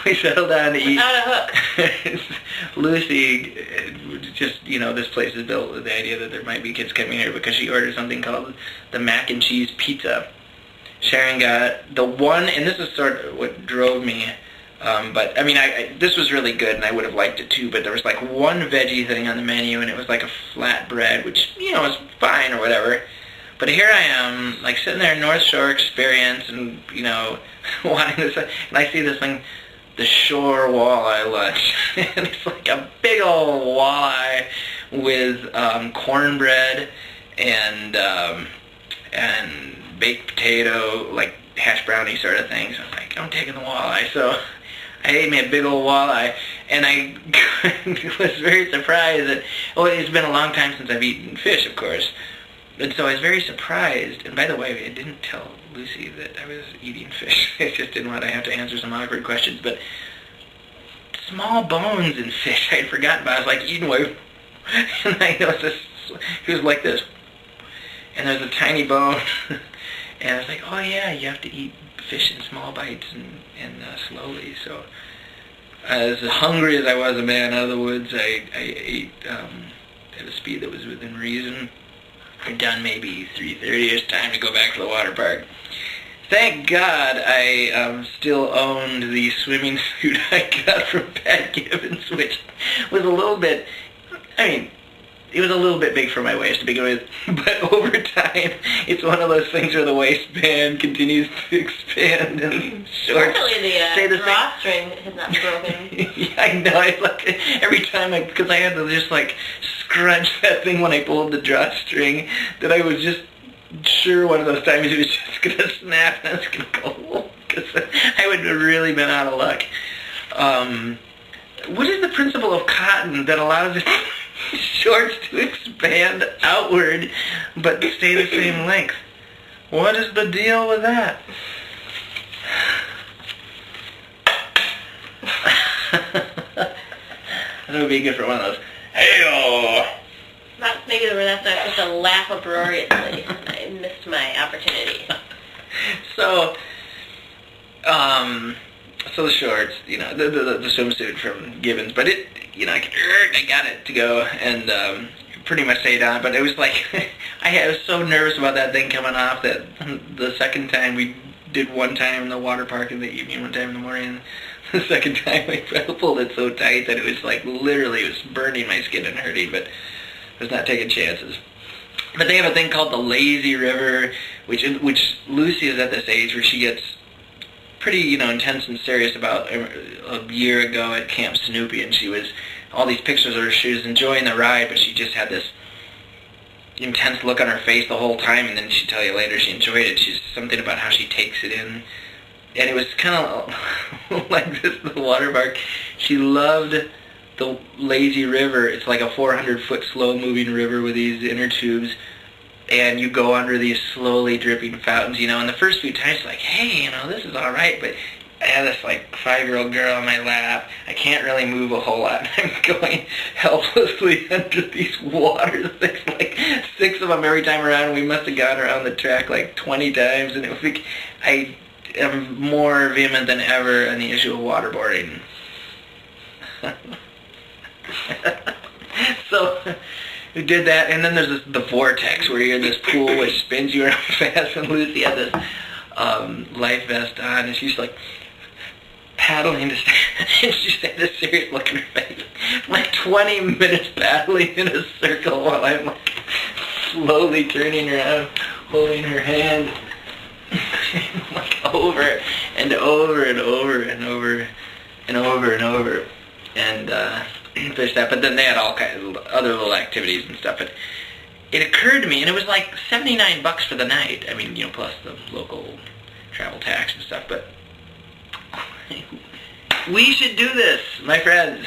we settled down to eat. Without a hook. Lucy, just, this place is built with the idea that there might be kids coming here because she ordered something called the mac and cheese pizza. Sharon got the one, and this is sort of what drove me, but, I mean, this was really good, and I would have liked it too, but there was, like, one veggie thing on the menu, and it was, like, a flatbread, which, is fine or whatever. But here I am, like, sitting there in North Shore Experience, and, wanting this, and I see this thing, the Shore Walleye Lunch, and it's, like, a big old walleye with cornbread and baked potato, like hash brownie sort of thing. So I was like, I'm taking the walleye. So I ate me a big old walleye, and I was very surprised that, it's been a long time since I've eaten fish, of course. And so I was very surprised, and by the way, I didn't tell Lucy that I was eating fish. I just didn't want to have to answer some awkward questions, but small bones in fish I'd forgotten about. I was like eating away, and I noticed this, it was like this, and there's a tiny bone, and I was like, oh yeah, you have to eat fish in small bites and slowly. So as hungry as I was, a man out of the woods, I ate at a speed that was within reason. We're done maybe 3:30. It's time to go back to the water park. Thank God I still owned the swimming suit I got from Pat Gibbons, which was a little bit, it was a little bit big for my waist to begin with, but over time, it's one of those things where the waistband continues to expand and shorts Luckily the drawstring has not broken. Yeah, I know. It's like every time because I had to just like scrunch that thing when I pulled the drawstring, that I was just sure one of those times it was just going to snap and I was going to go, because I would have really been out of luck. What is the principle of cotton that allows its shorts to expand outward but stay the same length? What is the deal with that? That would be good for one of those. Hey-oh! Not making the that's not just a laugh uproariously. I missed my opportunity. So the shorts, the swimsuit from Gibbons, but it, I got it to go, and pretty much stayed on, but it was like, I was so nervous about that thing coming off that the second time we did one time in the water park in the evening, one time in the morning, the second time I pulled it so tight that it was like, literally, it was burning my skin and hurting, but I was not taking chances. But they have a thing called the Lazy River, which Lucy is at this age where she gets pretty, intense and serious about a year ago at Camp Snoopy, and all these pictures of her, she was enjoying the ride, but she just had this intense look on her face the whole time, and then she'd tell you later she enjoyed it. She's something about how she takes it in. And it was kind of like this, the water park. She loved the Lazy River. It's like a 400-foot slow-moving river with these inner tubes, and you go under these slowly dripping fountains, and the first few times, like, hey, this is all right, but I have this, like, 5-year-old girl on my lap. I can't really move a whole lot. I'm going helplessly under these waters. There's, like, 6 of them every time around. We must have gone around the track, like, 20 times, and it was like, I am more vehement than ever on the issue of waterboarding. So we did that, and then there's the vortex where you're in this pool which spins you around fast, and Lucy had this life vest on, and she's like paddling to stay, and she had this serious look in her face, like 20 minutes paddling in a circle while I'm like slowly turning around, holding her hand, like over and over and over and over and over and over, and fish that. But then they had all kinds of other little activities and stuff. But it occurred to me, and it was like $79 for the night. Plus the local travel tax and stuff. But we should do this, my friends.